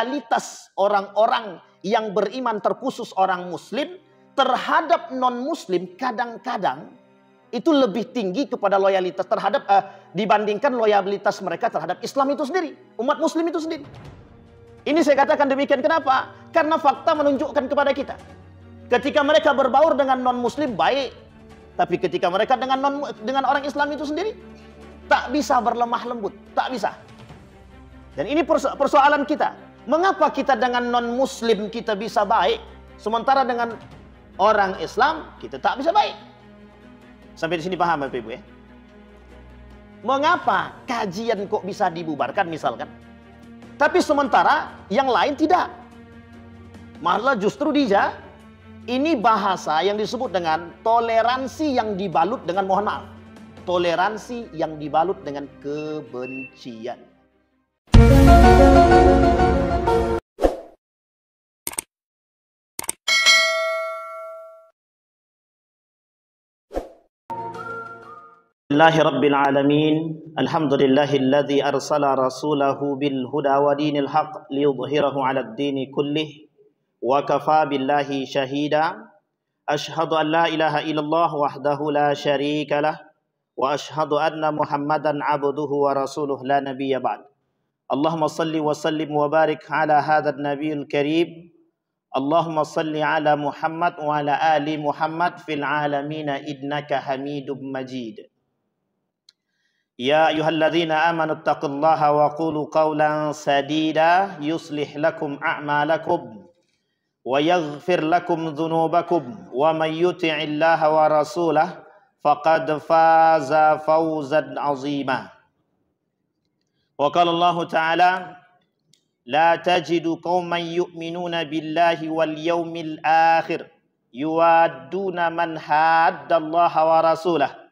loyalitas orang-orang yang beriman, terkhusus orang muslim, terhadap non-muslim kadang-kadang itu lebih tinggi kepada loyalitas terhadap dibandingkan loyalitas mereka terhadap Islam itu sendiri, umat muslim itu sendiri. Ini saya katakan demikian kenapa? Karena fakta menunjukkan kepada kita, ketika mereka berbaur dengan non-muslim baik, tapi ketika mereka dengan orang Islam itu sendiri tak bisa berlemah lembut, tak bisa. Dan ini persoalan kita. Mengapa kita dengan non-muslim kita bisa baik, sementara dengan orang Islam kita tak bisa baik? Sampai di sini paham Bapak Ibu ya? Mengapa kajian kok bisa dibubarkan misalkan, tapi sementara yang lain tidak? Malah justru ini bahasa yang disebut dengan toleransi yang dibalut dengan, mohon maaf, toleransi yang dibalut dengan kebencian. Rabbil alamin. Alhamdulillahilladzi arsala rasulahu bil huda wa dinil haq liyudhhirahu 'alad dini kullih wa kafa billahi shahida. Asyhadu an la ilaha illallah wahdahu la syarika lah wa asyhadu anna Muhammadan 'abduhu wa rasuluh la nabiyya ba'd. Allahumma salli wa sallim wa barik ala hadzal nabiyil karim. Allahumma salli ala Muhammad wa ala ali Muhammad fil alamin innaka Hamidum Majid. Ya ayyuhalladzina amanu taqullaha wa qulu qawlan sadida yuslih lakum a'malakum wa yaghfir lakum dhunubakum wa may yuti'illaha wa rasulahu faqad faza fawzan 'azima. Wa qala Allah ta'ala la tajidu qauman yu'minuna billahi wal yawmil akhir yuwadduna man haddallaha wa rasulahu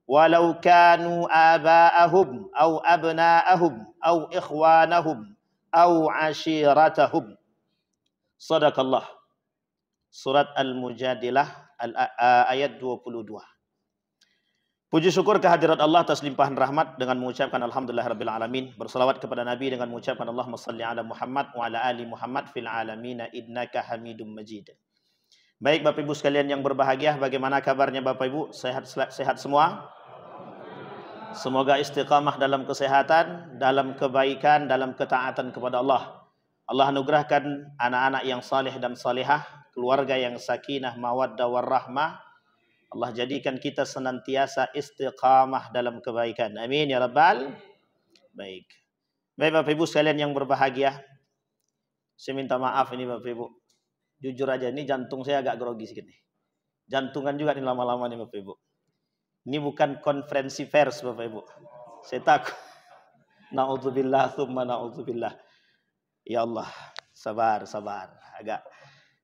walau kanu aba'ahum au abna'ahum au ikhwanahum au ashiratahum. Sadaqallah. Surat Al-Mujadilah ayat 22. Puji syukur kehadirat Allah atas limpahan rahmat dengan mengucapkan alhamdulillah rabbil alamin, berselawat kepada Nabi dengan mengucapkan Allahumma salli ala Muhammad wa ala ali Muhammad fil alamin innaka Hamidum Majid. Baik Bapak Ibu sekalian yang berbahagia, bagaimana kabarnya Bapak Ibu? Sehat semua? Semoga istiqamah dalam kesehatan, dalam kebaikan, dalam ketaatan kepada Allah. Allah anugerahkan anak-anak yang saleh dan salihah, keluarga yang sakinah, mawaddah, warahmah. Allah jadikan kita senantiasa istiqamah dalam kebaikan. Amin ya rabbal. Baik Bapak Ibu sekalian yang berbahagia, saya minta maaf ini Bapak Ibu. Jujur aja, ini jantung saya agak grogi sedikit nih. Jantungan juga nih lama-lama nih Bapak Ibu. Ini bukan konferensi pers Bapak Ibu. Saya takut. Na'udzubillah tsumma na'udzubillah. Ya Allah, sabar.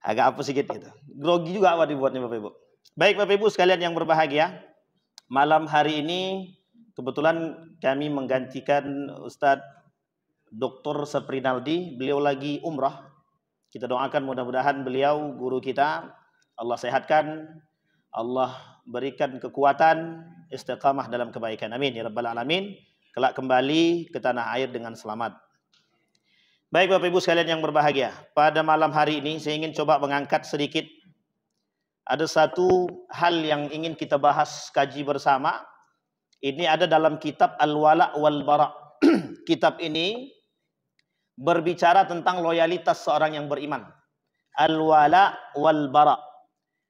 Agak apa sedikit gitu. Grogi juga apa dibuatnya Bapak Ibu. Baik Bapak Ibu sekalian yang berbahagia, malam hari ini kebetulan kami menggantikan Ustadz Dr. Saprinaldi. Beliau lagi umrah. Kita doakan mudah-mudahan beliau, guru kita, Allah sehatkan, Allah berikan kekuatan, istiqamah dalam kebaikan. Amin ya rabbal alamin. Kelak kembali ke tanah air dengan selamat. Baik Bapak Ibu sekalian yang berbahagia, pada malam hari ini saya ingin coba mengangkat sedikit. Ada satu hal yang ingin kita bahas, kaji bersama. Ini ada dalam kitab Al-Wala' wal Bara'. Kitab ini berbicara tentang loyalitas seorang yang beriman. Al-Wala' wal Bara'.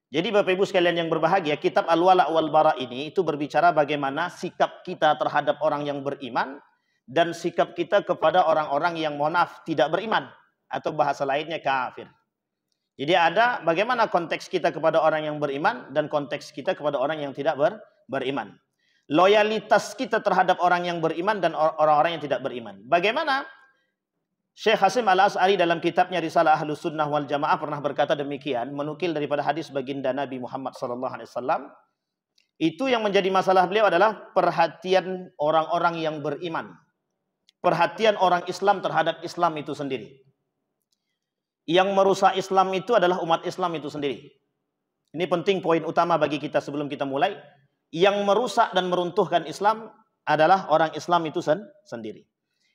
Jadi Bapak Ibu sekalian yang berbahagia, kitab Al-Wala' wal Bara' ini itu berbicara bagaimana sikap kita terhadap orang yang beriman dan sikap kita kepada orang-orang yang mohon maaf tidak beriman, atau bahasa lainnya kafir. Jadi ada bagaimana konteks kita kepada orang yang beriman dan konteks kita kepada orang yang tidak beriman. Loyalitas kita terhadap orang yang beriman dan orang-orang yang tidak beriman. Bagaimana? Syekh Hasim Al-As'ari dalam kitabnya Risalah Ahlus Sunnah wal Jamaah pernah berkata demikian, menukil daripada hadis baginda Nabi Muhammad SAW. Itu yang menjadi masalah beliau adalah perhatian orang-orang yang beriman. Perhatian orang Islam terhadap Islam itu sendiri. Yang merusak Islam itu adalah umat Islam itu sendiri. Ini penting, poin utama bagi kita sebelum kita mulai. Yang merusak dan meruntuhkan Islam adalah orang Islam itu sendiri.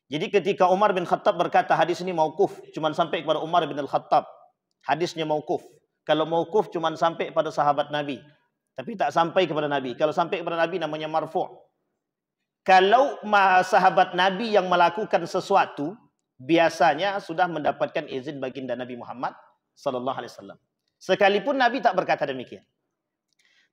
Jadi ketika Umar bin Khattab berkata hadis ini mauquf, cuma sampai kepada Umar bin Khattab. Hadisnya mauquf. Kalau mauquf cuma sampai pada sahabat Nabi, tapi tak sampai kepada Nabi. Kalau sampai kepada Nabi namanya marfu'. Kalau sahabat Nabi yang melakukan sesuatu, biasanya sudah mendapatkan izin baginda Nabi Muhammad sallallahu alaihi wasallam. Sekalipun Nabi tak berkata demikian.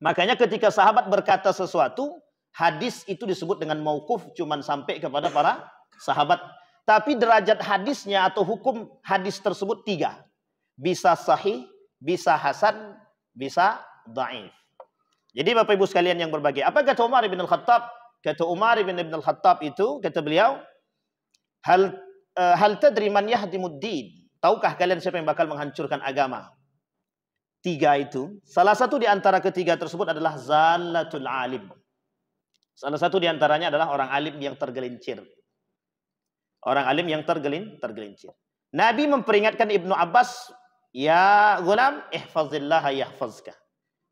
Makanya ketika sahabat berkata sesuatu, hadis itu disebut dengan mauquf, cuma sampai kepada para sahabat. Tapi derajat hadisnya atau hukum hadis tersebut 3. Bisa sahih, bisa hasan, bisa dhaif. Jadi Bapak Ibu sekalian yang berbahagia, apa kata Umar bin Al-Khattab? Kata Umar bin Al-Khattab itu, kata beliau, hal tadri man yahdimuddin? Tahukah kalian siapa yang bakal menghancurkan agama? 3 itu, salah satu di antara ketiga tersebut adalah zallatul alim. Salah satu di antaranya adalah orang alim yang tergelincir. Orang alim yang tergelincir. Nabi memperingatkan Ibnu Abbas, ya gulam, ihfazillaha yahfazka.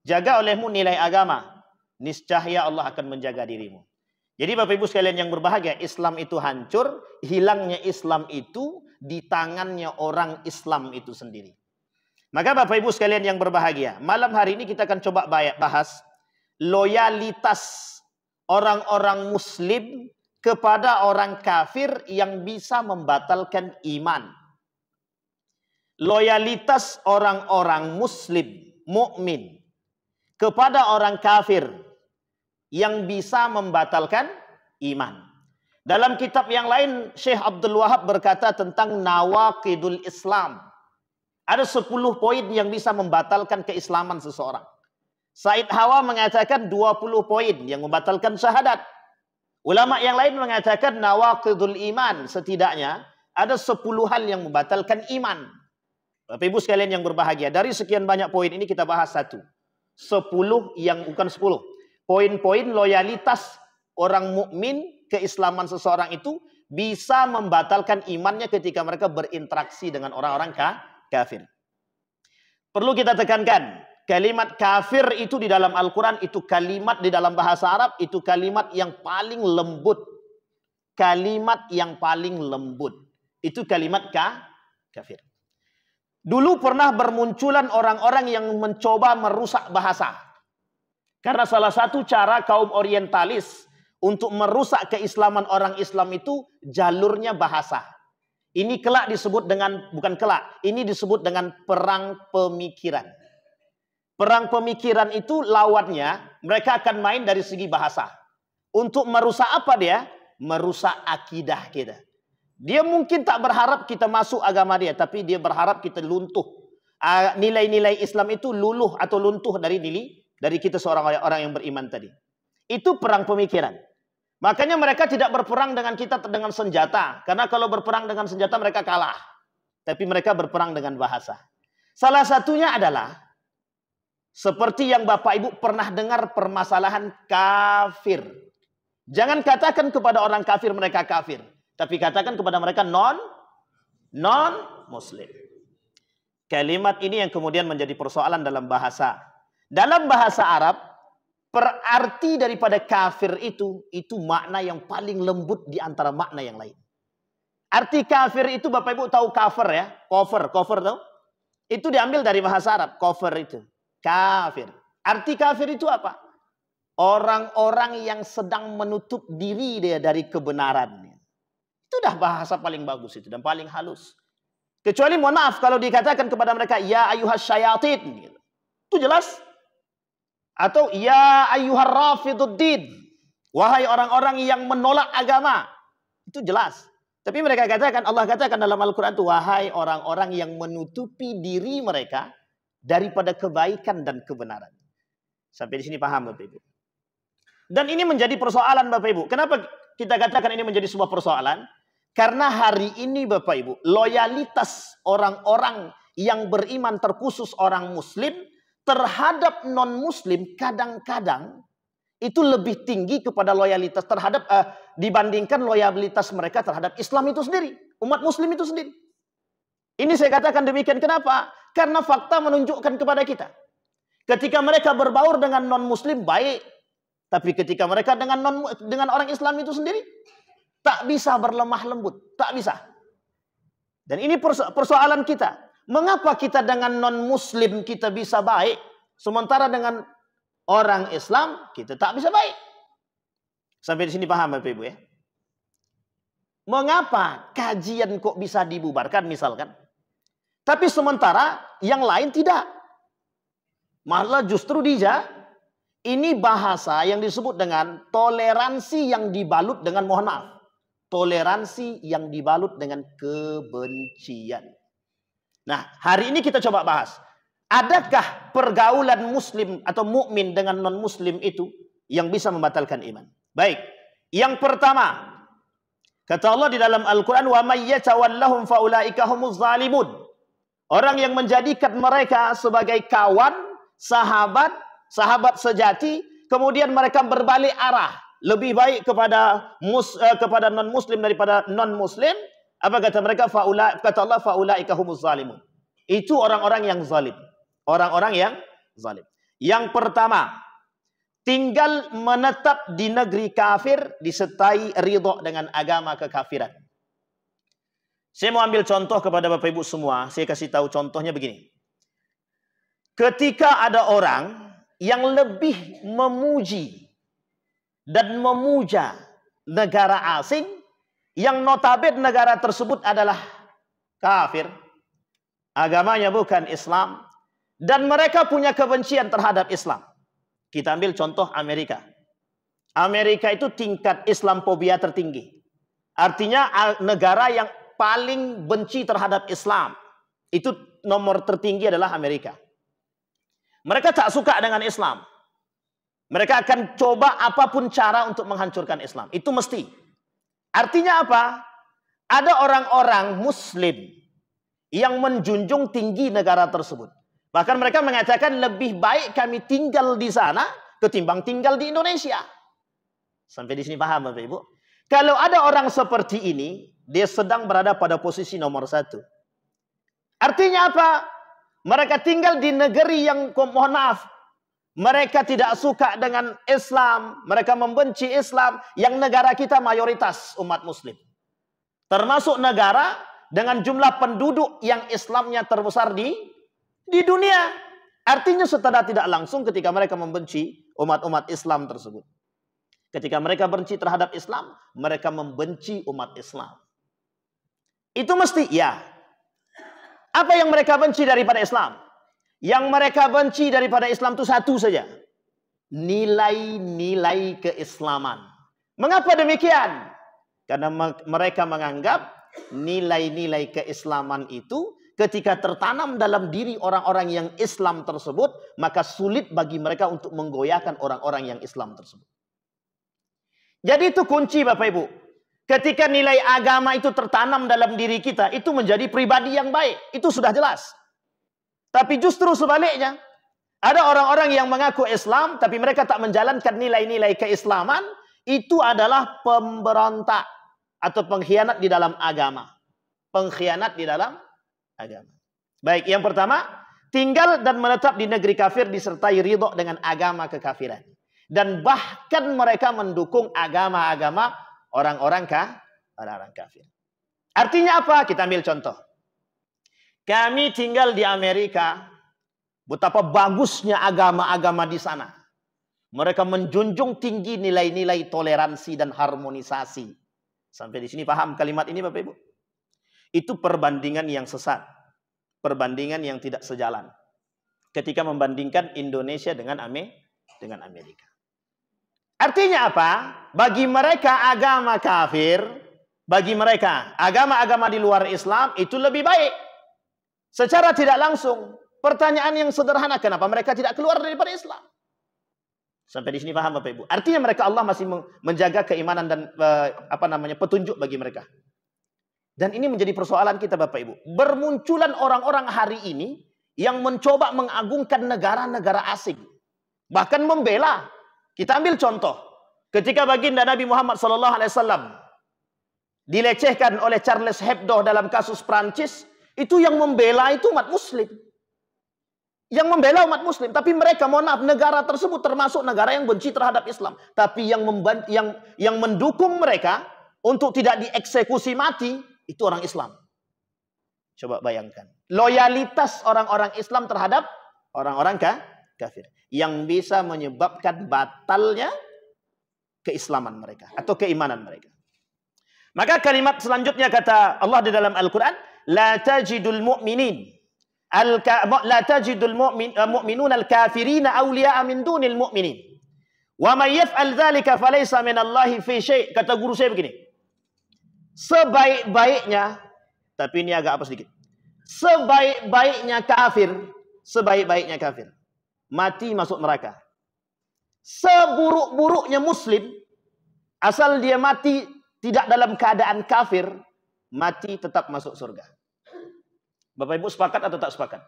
Jaga olehmu nilai agama, niscaya Allah akan menjaga dirimu. Jadi Bapak Ibu sekalian yang berbahagia, Islam itu hancur, hilangnya Islam itu di tangannya orang Islam itu sendiri. Maka Bapak Ibu sekalian yang berbahagia, malam hari ini kita akan coba bahas loyalitas orang-orang muslim kepada orang kafir yang bisa membatalkan iman. Loyalitas orang-orang muslim, mukmin kepada orang kafir yang bisa membatalkan iman. Dalam kitab yang lain, Syekh Abdul Wahab berkata tentang nawaqidul Islam. Ada 10 poin yang bisa membatalkan keislaman seseorang. Said Hawa mengatakan 20 poin yang membatalkan syahadat. Ulama yang lain mengatakan nawaqidul iman. Setidaknya ada 10 hal yang membatalkan iman. Bapak Ibu sekalian yang berbahagia, dari sekian banyak poin ini kita bahas 10 yang bukan 10. Poin-poin loyalitas orang mukmin keislaman seseorang itu bisa membatalkan imannya ketika mereka berinteraksi dengan orang-orang kafir. Perlu kita tekankan, kalimat kafir itu di dalam Al-Quran itu kalimat di dalam bahasa Arab itu kalimat yang paling lembut. Kalimat yang paling lembut. Itu kalimat kafir. Dulu pernah bermunculan orang-orang yang mencoba merusak bahasa. Karena salah satu cara kaum orientalis untuk merusak keislaman orang Islam itu jalurnya bahasa. Ini kelak disebut dengan, bukan kelak, ini disebut dengan perang pemikiran. Perang pemikiran itu lawannya, mereka akan main dari segi bahasa. Untuk merusak apa dia? Merusak akidah kita. Dia mungkin tak berharap kita masuk agama dia, tapi dia berharap kita luntuh. Nilai-nilai Islam itu luluh atau luntuh dari kita seorang orang yang beriman tadi. Itu perang pemikiran. Makanya mereka tidak berperang dengan kita dengan senjata. Karena kalau berperang dengan senjata mereka kalah. Tapi mereka berperang dengan bahasa. Salah satunya adalah seperti yang Bapak Ibu pernah dengar permasalahan kafir. Jangan katakan kepada orang kafir mereka kafir. Tapi katakan kepada mereka non-muslim. Kalimat ini yang kemudian menjadi persoalan dalam bahasa. Dalam bahasa Arab, perarti daripada kafir itu makna yang paling lembut di antara makna yang lain. Arti kafir itu Bapak Ibu tahu cover ya? Cover tahu? Itu diambil dari bahasa Arab, cover itu. Kafir. Arti kafir itu apa? Orang-orang yang sedang menutup diri dia dari kebenaran. Itu dah bahasa paling bagus itu dan paling halus. Kecuali mohon maaf kalau dikatakan kepada mereka ya ayyuhas syayatin. Itu jelas. Atau ya ayyuhar rafiduddin. Wahai orang-orang yang menolak agama. Itu jelas. Tapi mereka katakan, Allah katakan dalam Al-Quran itu, wahai orang-orang yang menutupi diri mereka daripada kebaikan dan kebenaran. Sampai di sini paham Bapak Ibu. Dan ini menjadi persoalan Bapak Ibu. Kenapa kita katakan ini menjadi sebuah persoalan? Karena hari ini Bapak Ibu, loyalitas orang-orang yang beriman terkhusus orang muslim terhadap non-muslim kadang-kadang itu lebih tinggi kepada loyalitas terhadap dibandingkan loyalitas mereka terhadap Islam itu sendiri, umat muslim itu sendiri. Ini saya katakan demikian kenapa? Karena fakta menunjukkan kepada kita. Ketika mereka berbaur dengan non-muslim baik, tapi ketika mereka dengan orang Islam itu sendiri Tak bisa berlemah lembut, tak bisa. Dan ini persoalan kita. Mengapa kita dengan non-muslim kita bisa baik, sementara dengan orang Islam kita tak bisa baik? Sampai di sini paham Bapak Ibu ya? Mengapa kajian kok bisa dibubarkan misalkan? Tapi sementara yang lain tidak. Malah justru ini bahasa yang disebut dengan toleransi yang dibalut dengan, mohon maaf, toleransi yang dibalut dengan kebencian. Nah, hari ini kita coba bahas. Adakah pergaulan muslim atau mukmin dengan non-muslim itu yang bisa membatalkan iman? Baik. Yang pertama, kata Allah di dalam Al-Quran, wa may yatawallahum faulaika humuz zalimun. Orang yang menjadikan mereka sebagai kawan, sahabat sejati, kemudian mereka berbalik arah, lebih baik kepada non-muslim daripada non-muslim. Apa kata mereka? Kata Allah, faulaika humuz zalimun. Itu orang-orang yang zalim. Orang-orang yang zalim. Yang pertama, tinggal menetap di negeri kafir disertai ridho dengan agama kekafiran. Saya mau ambil contoh kepada Bapak Ibu semua. Saya kasih tahu contohnya begini. Ketika ada orang yang lebih memuji dan memuja negara asing, yang notabene negara tersebut adalah kafir, agamanya bukan Islam, dan mereka punya kebencian terhadap Islam. Kita ambil contoh Amerika. Amerika itu tingkat Islamophobia tertinggi. Artinya negara yang paling benci terhadap Islam. Itu nomor tertinggi adalah Amerika. Mereka tak suka dengan Islam. Mereka akan coba apapun cara untuk menghancurkan Islam. Itu mesti. Artinya apa? Ada orang-orang Muslim yang menjunjung tinggi negara tersebut. Bahkan mereka mengatakan lebih baik kami tinggal di sana ketimbang tinggal di Indonesia. Sampai di sini paham Bapak Ibu? Kalau ada orang seperti ini, dia sedang berada pada posisi nomor 1. Artinya apa? Mereka tinggal di negeri yang, mohon maaf, mereka tidak suka dengan Islam. Mereka membenci Islam. Yang negara kita mayoritas umat Muslim. Termasuk negara dengan jumlah penduduk yang Islamnya terbesar di dunia. Artinya secara tidak langsung ketika mereka membenci umat-umat Islam tersebut. Ketika mereka benci terhadap Islam, mereka membenci umat Islam. Itu mesti, ya. Apa yang mereka benci daripada Islam? Yang mereka benci daripada Islam itu satu saja. Nilai-nilai keislaman. Mengapa demikian? Karena mereka menganggap nilai-nilai keislaman itu ketika tertanam dalam diri orang-orang yang Islam tersebut, maka sulit bagi mereka untuk menggoyahkan orang-orang yang Islam tersebut. Jadi itu kunci Bapak Ibu. Ketika nilai agama itu tertanam dalam diri kita, itu menjadi pribadi yang baik. Itu sudah jelas. Tapi justru sebaliknya, ada orang-orang yang mengaku Islam, tapi mereka tak menjalankan nilai-nilai keislaman, itu adalah pemberontak atau pengkhianat di dalam agama. Pengkhianat di dalam agama. Baik, yang pertama, tinggal dan menetap di negeri kafir disertai ridho dengan agama kekafiran. Dan bahkan mereka mendukung agama-agama orang-orang kafir. Artinya apa? Kita ambil contoh. Kami tinggal di Amerika. Betapa bagusnya agama-agama di sana. Mereka menjunjung tinggi nilai-nilai toleransi dan harmonisasi. Sampai di sini paham kalimat ini Bapak Ibu? Itu perbandingan yang sesat. Perbandingan yang tidak sejalan. Ketika membandingkan Indonesia dengan Amerika. Artinya apa? Bagi mereka agama kafir, bagi mereka agama-agama di luar Islam itu lebih baik. Secara tidak langsung, pertanyaan yang sederhana, kenapa mereka tidak keluar daripada Islam? Sampai di sini paham Bapak Ibu? Artinya mereka Allah masih menjaga keimanan dan petunjuk bagi mereka. Dan ini menjadi persoalan kita Bapak Ibu. Bermunculan orang-orang hari ini yang mencoba mengagungkan negara-negara asing. Bahkan membela. Kita ambil contoh. Ketika baginda Nabi Muhammad SAW dilecehkan oleh Charles Hebdo dalam kasus Prancis, itu yang membela itu umat Muslim. Yang membela umat Muslim. Tapi mereka, mohon maaf, negara tersebut termasuk negara yang benci terhadap Islam. Tapi yang mendukung mereka untuk tidak dieksekusi mati, itu orang Islam. Coba bayangkan. Loyalitas orang-orang Islam terhadap orang-orang kafir. Yang bisa menyebabkan batalnya keislaman mereka. Atau keimanan mereka. Maka kalimat selanjutnya kata Allah di dalam Al-Quran. La tajidul mu'minin. La tajidul mu'minun al-kafirina awliya'a min dunil mu'minin. Wa man yaf'al dzalika falaysa minallahi fi syai'. Kata guru saya begini. Sebaik-baiknya, tapi ini agak apa sedikit. Sebaik-baiknya kafir, mati masuk neraka. Seburuk-buruknya muslim, asal dia mati tidak dalam keadaan kafir, mati tetap masuk surga. Bapak Ibu sepakat atau tak sepakat?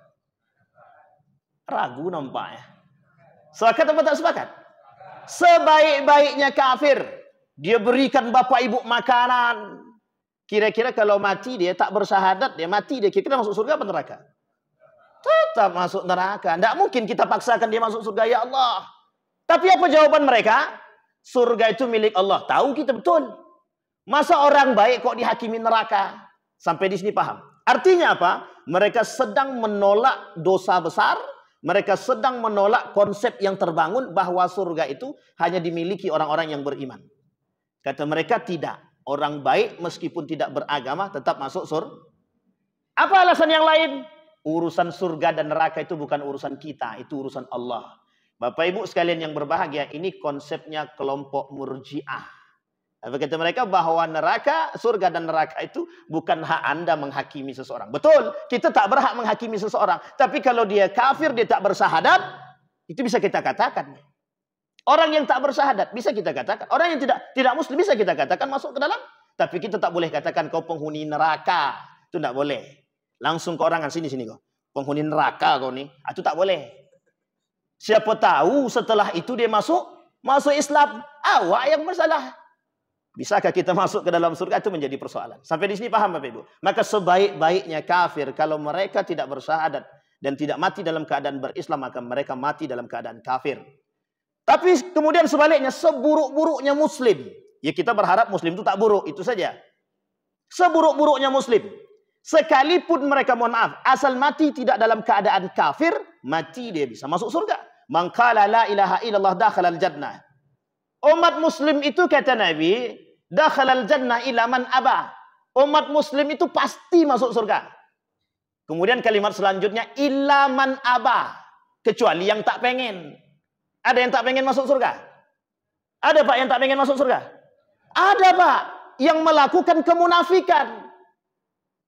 Ragu nampaknya. Sepakat atau tak sepakat? Sebaik-baiknya kafir, dia berikan Bapak Ibu makanan. Kira-kira kalau mati dia tak bersyahadat, dia mati dia kira-kira masuk surga atau neraka? Tetap masuk neraka. Tidak mungkin kita paksakan dia masuk surga, ya Allah. Tapi apa jawaban mereka? Surga itu milik Allah. Tahu kita betul. Masa orang baik kok dihakimi neraka? Sampai di sini paham. Artinya apa? Mereka sedang menolak dosa besar. Mereka sedang menolak konsep yang terbangun bahwa surga itu hanya dimiliki orang-orang yang beriman. Kata mereka tidak. Orang baik meskipun tidak beragama tetap masuk surga. Apa alasan yang lain? Urusan surga dan neraka itu bukan urusan kita. Itu urusan Allah. Bapak Ibu sekalian yang berbahagia. Ini konsepnya kelompok Murji'ah. Apa kata mereka? Bahwa neraka, surga dan neraka itu bukan hak Anda menghakimi seseorang. Betul, kita tak berhak menghakimi seseorang. Tapi kalau dia kafir, dia tak bersyahadat, itu bisa kita katakan. Orang yang tak bersyahadat bisa kita katakan. Orang yang tidak muslim bisa kita katakan masuk ke dalam. Tapi kita tak boleh katakan kau penghuni neraka. Itu tak boleh. Langsung ke orang, sini kau. Penghuni neraka kau ni. Itu tak boleh. Siapa tahu setelah itu dia masuk Islam. Awak yang bersalah. Bisakah kita masuk ke dalam surga? Itu menjadi persoalan. Sampai di sini paham Bapak Ibu? Maka sebaik-baiknya kafir, kalau mereka tidak bersyahadat dan tidak mati dalam keadaan berislam, maka mereka mati dalam keadaan kafir. Tapi kemudian sebaliknya, seburuk-buruknya muslim. Ya kita berharap muslim itu tak buruk, itu saja. Seburuk-buruknya muslim. Sekalipun mereka, mohon maaf, asal mati tidak dalam keadaan kafir, mati dia bisa masuk surga. Man qala la ilaha illallah dakhalal jannah. Umat muslim itu kata Nabi, dakhalal jannah ila man aba. Umat muslim itu pasti masuk surga. Kemudian kalimat selanjutnya, illa man aba. Kecuali yang tak pengen. Ada yang tak pengen masuk surga? Ada Pak yang tak pengen masuk surga? Ada Pak. Yang melakukan kemunafikan.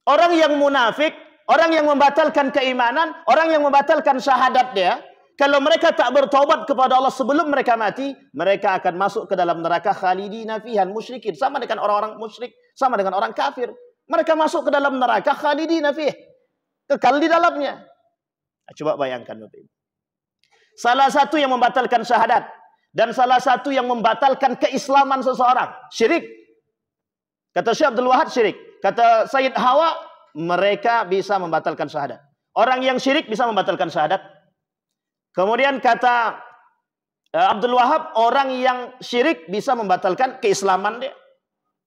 Orang yang munafik, orang yang membatalkan keimanan, orang yang membatalkan syahadat dia, kalau mereka tak bertaubat kepada Allah sebelum mereka mati, mereka akan masuk ke dalam neraka khalidina fihan musyrikin. Sama dengan orang-orang musyrik, sama dengan orang kafir. Mereka masuk ke dalam neraka khalidina fih. Kekal di dalamnya. Coba bayangkan Bapak Ibu. Salah satu yang membatalkan syahadat dan salah satu yang membatalkan keislaman seseorang, syirik. Kata Syekh Abdul Wahab syirik. Kata Sayyid Hawa, mereka bisa membatalkan syahadat. Orang yang syirik bisa membatalkan syahadat. Kemudian kata Abdul Wahab, orang yang syirik bisa membatalkan keislaman dia.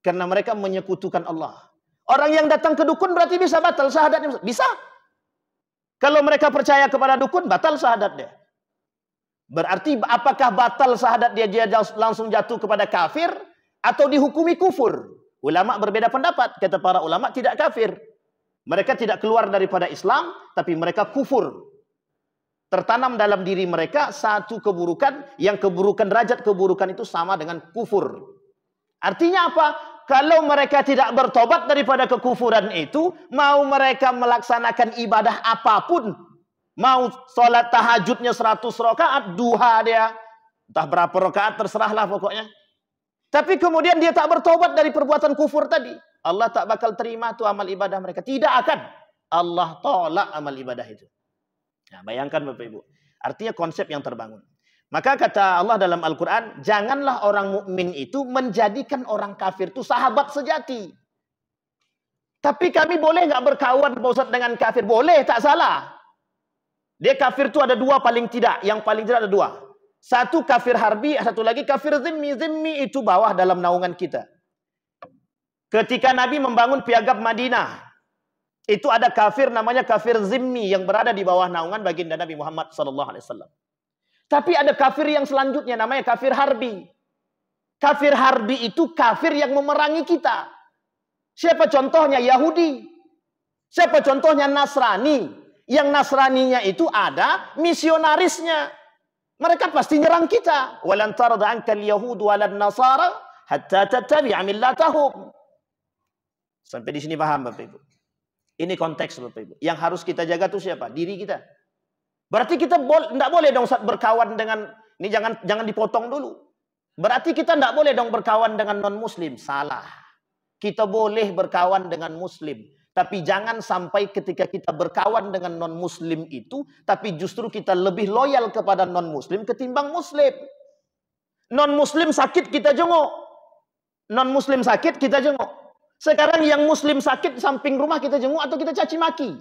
Karena mereka menyekutukan Allah. Orang yang datang ke dukun berarti bisa batal syahadatnya. Bisa. Kalau mereka percaya kepada dukun, batal syahadat dia. Berarti apakah batal syahadat dia langsung jatuh kepada kafir atau dihukumi kufur? Ulama berbeda pendapat. Kata para ulama tidak kafir. Mereka tidak keluar daripada Islam, tapi mereka kufur. Tertanam dalam diri mereka satu keburukan, yang keburukan, derajat keburukan itu sama dengan kufur. Artinya apa? Kalau mereka tidak bertobat daripada kekufuran itu, mau mereka melaksanakan ibadah apapun, mau sholat tahajudnya 100 rakaat, duha dia, entah berapa rakaat terserahlah pokoknya. Tapi kemudian dia tak bertobat dari perbuatan kufur tadi, Allah tak bakal terima tuh amal ibadah mereka. Tidak akan. Allah tolak amal ibadah itu. Nah, bayangkan Bapak Ibu. Artinya konsep yang terbangun. Maka kata Allah dalam Al-Quran, janganlah orang mukmin itu menjadikan orang kafir itu sahabat sejati. Tapi kami boleh nggak berkawan Pak Ustaz dengan kafir? Boleh, tak salah. Dia kafir itu ada dua paling tidak. Yang paling tidak ada dua. Satu kafir harbi, satu lagi kafir zimmi. Zimmi itu bawah dalam naungan kita. Ketika Nabi membangun piagam Madinah, itu ada kafir namanya kafir zimmi yang berada di bawah naungan baginda Nabi Muhammad SAW. Tapi ada kafir yang selanjutnya namanya kafir harbi. Kafir harbi itu kafir yang memerangi kita. Siapa contohnya? Yahudi. Siapa contohnya? Nasrani. Yang Nasraninya itu ada misionarisnya. Mereka pasti nyerang kita. Walan tarda ankal yahudu walan nasara hatta tattabi'a millatahum. Sampai di sini paham Bapak Ibu? Ini konteks Bapak Ibu. Yang harus kita jaga itu siapa? Diri kita. Berarti kita tidak boleh dong berkawan dengan, ini jangan dipotong dulu. Berarti kita tidak boleh dong berkawan dengan non-muslim. Salah. Kita boleh berkawan dengan muslim. Tapi jangan sampai ketika kita berkawan dengan non-muslim itu, tapi justru kita lebih loyal kepada non-muslim ketimbang muslim. Non-muslim sakit kita jenguk. Non-muslim sakit kita jenguk. Sekarang yang muslim sakit samping rumah kita jenguk atau kita caci maki.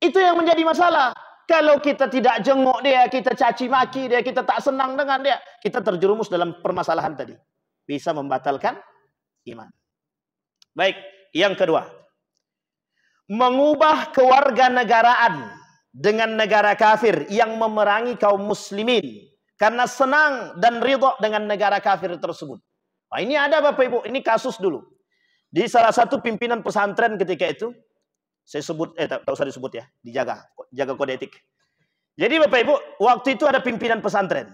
Itu yang menjadi masalah. Kalau kita tidak jenguk dia, kita caci maki dia, kita tak senang dengan dia, kita terjerumus dalam permasalahan tadi. Bisa membatalkan iman. Baik, yang kedua. Mengubah kewarganegaraan dengan negara kafir yang memerangi kaum muslimin karena senang dan ridho dengan negara kafir tersebut. Nah, ini ada Bapak Ibu, ini kasus dulu. Di salah satu pimpinan pesantren ketika itu, saya sebut, tak usah disebut ya, jaga kode etik. Jadi Bapak Ibu, waktu itu ada pimpinan pesantren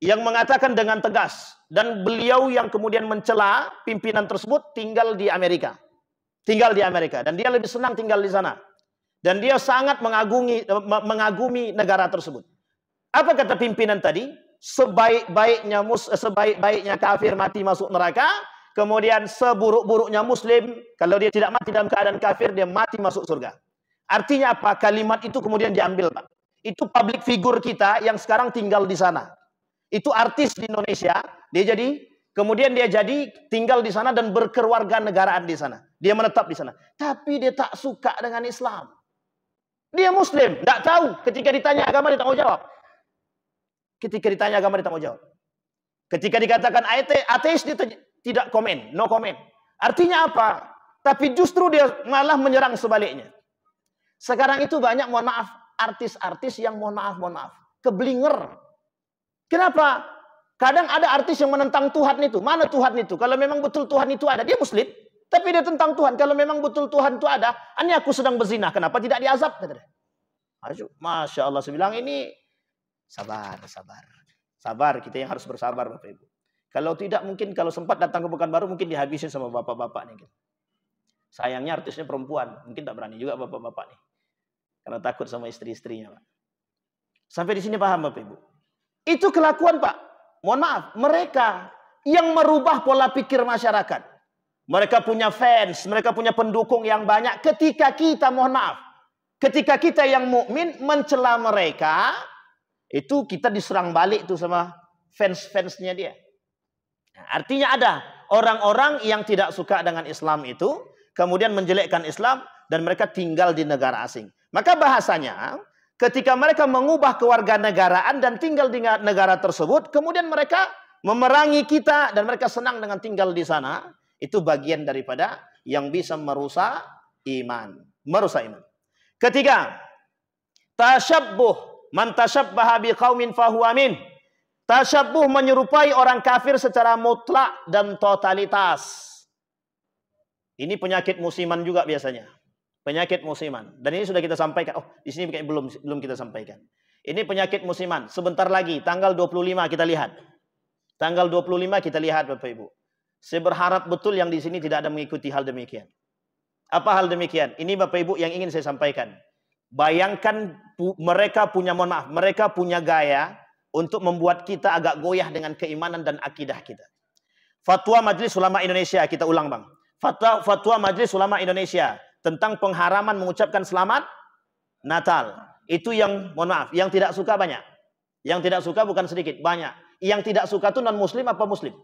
yang mengatakan dengan tegas, dan beliau yang kemudian mencela pimpinan tersebut tinggal di Amerika. Dan dia lebih senang tinggal di sana. Dan dia sangat mengagumi negara tersebut. Apa kata pimpinan tadi? Sebaik-baiknya kafir mati masuk neraka, kemudian seburuk-buruknya muslim, kalau dia tidak mati dalam keadaan kafir, dia mati masuk surga. Artinya apa? Kalimat itu kemudian diambil, Pak. Itu public figure kita yang sekarang tinggal di sana. Itu artis di Indonesia, kemudian dia jadi tinggal di sana dan berkewarganegaraan di sana. Dia menetap di sana. Tapi dia tak suka dengan Islam. Dia muslim, tidak tahu. Ketika ditanya agama dia tak mau jawab. Ketika dikatakan ateis dia tidak komen, no comment. Artinya apa? Tapi justru dia malah menyerang sebaliknya. Sekarang itu banyak, mohon maaf, artis-artis yang mohon maaf, keblinger. Kenapa? Kadang ada artis yang menentang Tuhan itu. Mana Tuhan itu? Kalau memang betul Tuhan itu ada, dia muslim. Tapi dia tentang Tuhan. Kalau memang betul Tuhan itu ada, ini aku sedang berzina. Kenapa tidak diazab? Kata dia. Masya Allah, saya bilang ini sabar. Sabar, kita yang harus bersabar Bapak Ibu. Kalau tidak mungkin, kalau sempat datang ke Pekanbaru, mungkin dihabisin sama bapak-bapak nih. Sayangnya artisnya perempuan. Mungkin tak berani juga bapak-bapak nih. Karena takut sama istri-istrinya, Pak. Sampai di sini paham Bapak Ibu? Itu kelakuan, Pak. Mohon maaf, mereka yang merubah pola pikir masyarakat. Mereka punya fans, mereka punya pendukung yang banyak. Ketika kita, mohon maaf, ketika kita yang mukmin mencela mereka, itu kita diserang balik tuh sama fans-fansnya dia. Nah, artinya ada orang-orang yang tidak suka dengan Islam itu, kemudian menjelekkan Islam, dan mereka tinggal di negara asing. Maka bahasanya, ketika mereka mengubah kewarganegaraan dan tinggal di negara tersebut, kemudian mereka memerangi kita, dan mereka senang dengan tinggal di sana, itu bagian daripada yang bisa merusak iman. Ketiga, tasyabbuh, man tasyabbaha biqaumin fahuwa min. Tasyabbuh menyerupai orang kafir secara mutlak dan totalitas. Ini penyakit musiman juga biasanya. Penyakit musiman. Dan ini sudah kita sampaikan. Oh, di sini belum kita sampaikan. Ini penyakit musiman. Sebentar lagi, tanggal 25 kita lihat. Tanggal 25 kita lihat Bapak Ibu. Saya berharap betul yang di sini tidak ada mengikuti hal demikian. Apa hal demikian? Ini Bapak Ibu yang ingin saya sampaikan. Bayangkan mereka punya gaya untuk membuat kita agak goyah dengan keimanan dan akidah kita. Fatwa Majelis Ulama Indonesia, kita ulang Bang. Fatwa Majelis Ulama Indonesia tentang pengharaman mengucapkan selamat Natal. Itu yang, mohon maaf, yang tidak suka banyak. Yang tidak suka bukan sedikit, banyak. Yang tidak suka itu non-muslim apa muslim?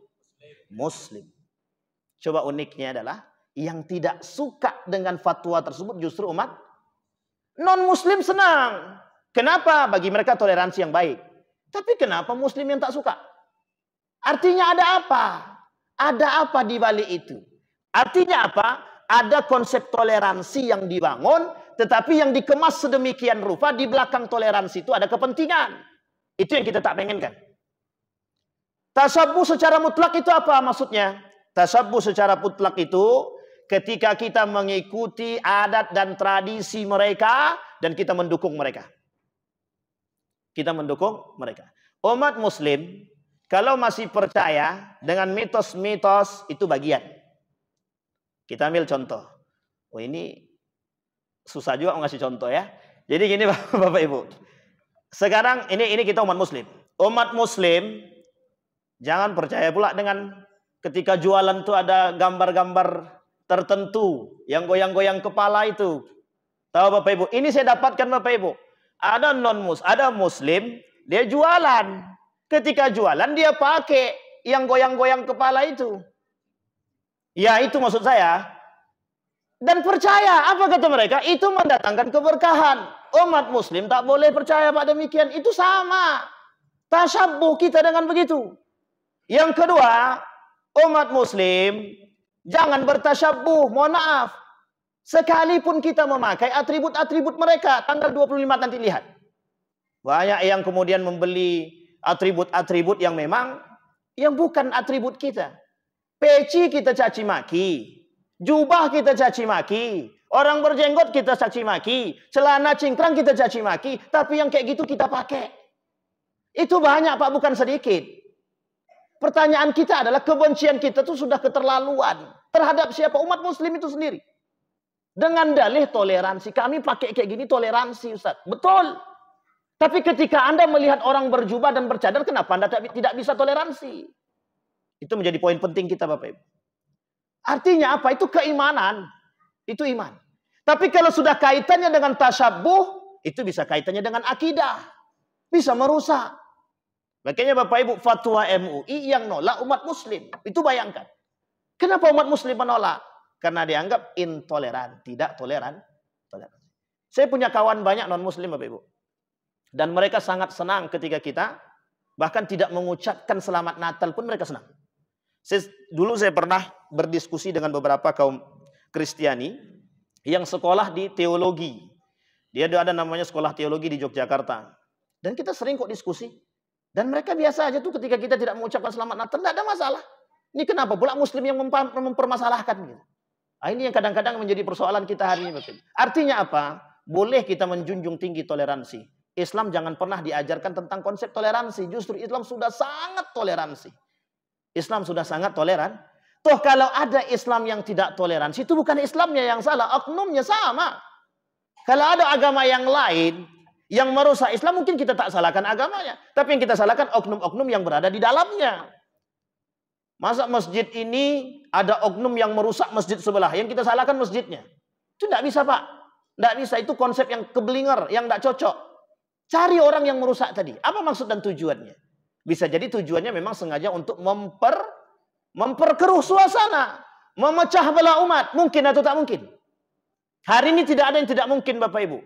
Muslim. Coba uniknya adalah yang tidak suka dengan fatwa tersebut justru umat non-muslim senang. Kenapa? Bagi mereka toleransi yang baik. Tapi kenapa muslim yang tak suka? Artinya ada apa? Ada apa di balik itu? Artinya apa? Ada konsep toleransi yang dibangun, tetapi yang dikemas sedemikian rupa di belakang toleransi itu ada kepentingan. Itu yang kita tak pengenkan. Tasabbuh secara mutlak itu apa maksudnya? Tasabbuh secara mutlak itu ketika kita mengikuti adat dan tradisi mereka dan kita mendukung mereka. Kita mendukung mereka. Umat muslim kalau masih percaya dengan mitos-mitos itu bagian. Kita ambil contoh. Oh ini susah juga ngasih contoh ya. Jadi gini Bapak Ibu. Sekarang ini kita umat muslim. Umat muslim jangan percaya pula dengan ketika jualan tuh ada gambar-gambar tertentu yang goyang-goyang kepala itu. Tahu Bapak Ibu? Ini saya dapatkan Bapak Ibu. Ada muslim, dia jualan. Ketika jualan dia pakai yang goyang-goyang kepala itu. Ya itu maksud saya. Dan percaya, apa kata mereka? Itu mendatangkan keberkahan. Umat muslim tak boleh percaya pada demikian. Itu sama. Tasabbuh kita dengan begitu. Yang kedua, umat muslim jangan bertasabbuh. Mohon maaf. Sekalipun kita memakai atribut-atribut mereka. Tanggal 25 nanti lihat. Banyak yang kemudian membeli atribut-atribut yang memang yang bukan atribut kita. Peci kita caci maki. Jubah kita caci maki. Orang berjenggot kita caci maki. Celana cingkrang kita caci maki. Tapi yang kayak gitu kita pakai. Itu banyak Pak, bukan sedikit. Pertanyaan kita adalah kebencian kita itu sudah keterlaluan. Terhadap siapa? Umat muslim itu sendiri. Dengan dalih toleransi. Kami pakai kayak gini toleransi Ustaz. Betul. Tapi ketika Anda melihat orang berjubah dan bercadar, kenapa Anda tidak bisa toleransi? Itu menjadi poin penting kita Bapak Ibu. Artinya apa? Itu keimanan. Itu iman. Tapi kalau sudah kaitannya dengan tasabbuh, itu bisa kaitannya dengan akidah. Bisa merusak. Makanya Bapak Ibu, fatwa MUI yang nolak umat muslim. Itu bayangkan. Kenapa umat muslim menolak? Karena dianggap intoleran. Tidak toleran. Saya punya kawan banyak non-muslim Bapak Ibu. Dan mereka sangat senang ketika kita bahkan tidak mengucapkan selamat Natal pun mereka senang. Dulu saya pernah berdiskusi dengan beberapa kaum Kristiani yang sekolah di teologi. Dia ada namanya sekolah teologi di Yogyakarta. Dan kita sering kok diskusi. Dan mereka biasa aja tuh ketika kita tidak mengucapkan selamat Natal, tidak ada masalah. Ini kenapa pula muslim yang mempermasalahkan gitu. Ini yang kadang-kadang menjadi persoalan kita hari ini. Artinya apa? Boleh kita menjunjung tinggi toleransi. Islam jangan pernah diajarkan tentang konsep toleransi. Justru Islam sudah sangat toleransi. Islam sudah sangat toleran. Toh kalau ada Islam yang tidak toleransi, itu bukan Islamnya yang salah, oknumnya sama. Kalau ada agama yang lain yang merusak Islam, mungkin kita tak salahkan agamanya. Tapi yang kita salahkan oknum-oknum yang berada di dalamnya. Masa masjid ini ada oknum yang merusak masjid sebelah, yang kita salahkan masjidnya. Itu tidak bisa Pak. Tidak bisa, itu konsep yang keblinger, yang tidak cocok. Cari orang yang merusak tadi. Apa maksud dan tujuannya? Bisa jadi tujuannya memang sengaja untuk memperkeruh suasana. Memecah belah umat. Mungkin atau tak mungkin? Hari ini tidak ada yang tidak mungkin Bapak Ibu.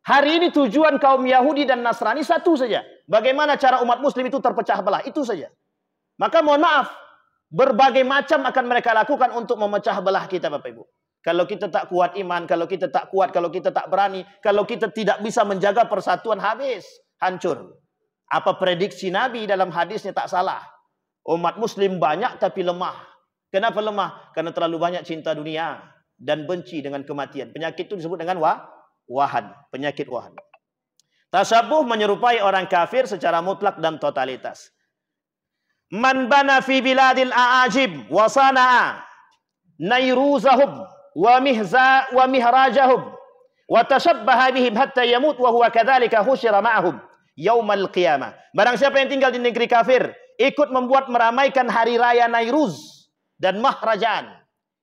Hari ini tujuan kaum Yahudi dan Nasrani satu saja. Bagaimana cara umat muslim itu terpecah belah. Itu saja. Maka mohon maaf. Berbagai macam akan mereka lakukan untuk memecah belah kita Bapak Ibu. Kalau kita tak kuat iman, kalau kita tak kuat, kalau kita tak berani, kalau kita tidak bisa menjaga persatuan, habis. Hancur. Apa prediksi Nabi dalam hadisnya tak salah. Umat muslim banyak tapi lemah. Kenapa lemah? Karena terlalu banyak cinta dunia dan benci dengan kematian. Penyakit itu disebut dengan wahan. Penyakit wahan. Tasabbuh menyerupai orang kafir secara mutlak dan totalitas. Man bana fi biladil a'ajib wa sana'a nayruzahum wa mihrajahum wa tashabbaha bihim hatta yamut wa huwa kadzalika husyira ma'ahum yaumal qiyamah. Barang siapa yang tinggal di negeri kafir, ikut membuat meramaikan hari raya Nairuz dan Mahrajan.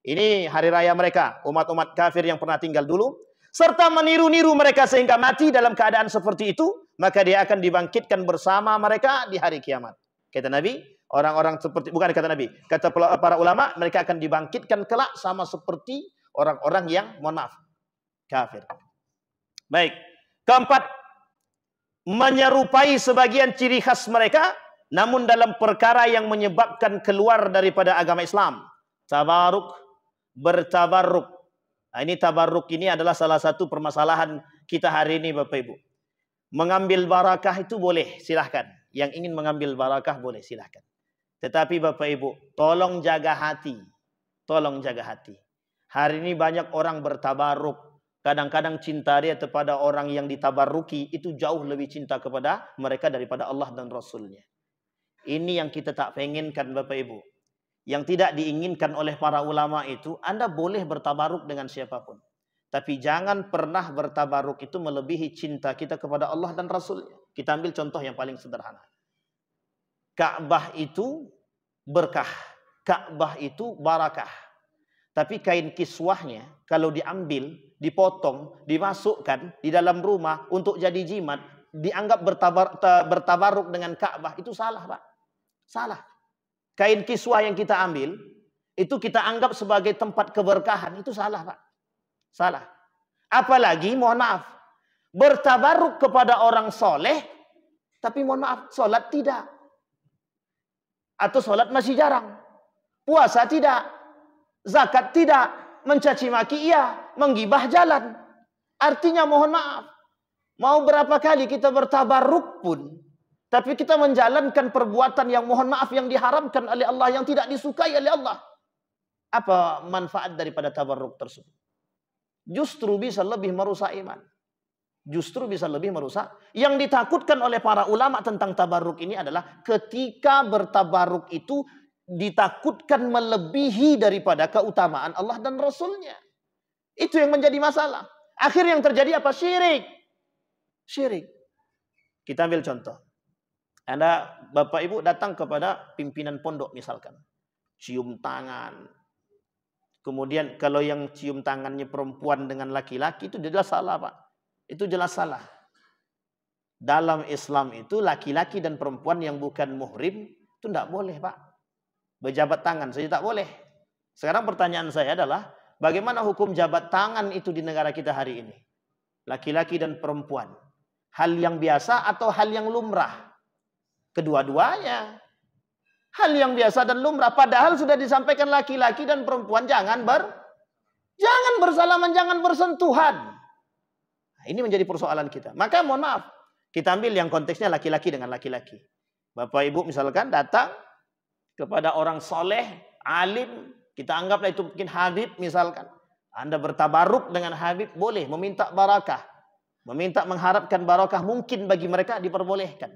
Ini hari raya mereka, umat-umat kafir yang pernah tinggal dulu. Serta meniru-niru mereka sehingga mati dalam keadaan seperti itu. Maka dia akan dibangkitkan bersama mereka di hari kiamat. Kata Nabi, orang-orang seperti, bukan kata Nabi, kata para ulama, mereka akan dibangkitkan kelak sama seperti orang-orang yang, mohon maaf, kafir. Baik, keempat, menyerupai sebagian ciri khas mereka, namun dalam perkara yang menyebabkan keluar daripada agama Islam. Tabaruk, bertabarruk. Nah, ini tabarruk ini adalah salah satu permasalahan kita hari ini Bapak Ibu. Mengambil barakah itu boleh, silahkan. Yang ingin mengambil barakah boleh, silahkan. Tetapi Bapak Ibu, tolong jaga hati. Tolong jaga hati. Hari ini banyak orang bertabarruk. Kadang-kadang cinta dia kepada orang yang ditabarruki itu jauh lebih cinta kepada mereka daripada Allah dan Rasulnya. Ini yang kita tak pengenkan Bapak Ibu. Yang tidak diinginkan oleh para ulama itu, Anda boleh bertabaruk dengan siapapun. Tapi jangan pernah bertabaruk itu melebihi cinta kita kepada Allah dan Rasulnya. Kita ambil contoh yang paling sederhana. Ka'bah itu berkah. Ka'bah itu barakah. Tapi kain kiswahnya kalau diambil, dipotong, dimasukkan di dalam rumah untuk jadi jimat, dianggap bertabaruk dengan Ka'bah, itu salah Pak. Salah. Kain kiswah yang kita ambil, itu kita anggap sebagai tempat keberkahan. Itu salah Pak. Salah. Apalagi, mohon maaf, bertabaruk kepada orang soleh, tapi mohon maaf, sholat tidak. Atau sholat masih jarang. Puasa tidak. Zakat tidak. Mencaci maki iya. Menggibah jalan. Artinya mohon maaf, mau berapa kali kita bertabaruk pun, tapi kita menjalankan perbuatan yang mohon maaf yang diharamkan oleh Allah, yang tidak disukai oleh Allah. Apa manfaat daripada tabarruk tersebut? Justru bisa lebih merusak iman. Justru bisa lebih merusak. Yang ditakutkan oleh para ulama tentang tabarruk ini adalah ketika bertabarruk itu ditakutkan melebihi daripada keutamaan Allah dan Rasulnya. Itu yang menjadi masalah. Akhirnya yang terjadi apa? Syirik. Syirik. Kita ambil contoh. Anda, Bapak Ibu datang kepada pimpinan pondok misalkan. Cium tangan. Kemudian kalau yang cium tangannya perempuan dengan laki-laki itu jelas salah Pak. Itu jelas salah. Dalam Islam itu laki-laki dan perempuan yang bukan muhrim itu tidak boleh Pak. Berjabat tangan saja tak boleh. Sekarang pertanyaan saya adalah, bagaimana hukum jabat tangan itu di negara kita hari ini? Laki-laki dan perempuan. Hal yang biasa atau hal yang lumrah? Kedua-duanya. Hal yang biasa dan lumrah. Padahal sudah disampaikan laki-laki dan perempuan jangan bersalaman, jangan bersentuhan. Nah, ini menjadi persoalan kita. Maka mohon maaf, kita ambil yang konteksnya laki-laki dengan laki-laki. Bapak Ibu misalkan datang kepada orang soleh, alim, kita anggaplah itu mungkin Habib misalkan. Anda bertabaruk dengan Habib boleh, meminta barakah. Meminta mengharapkan barakah mungkin bagi mereka diperbolehkan.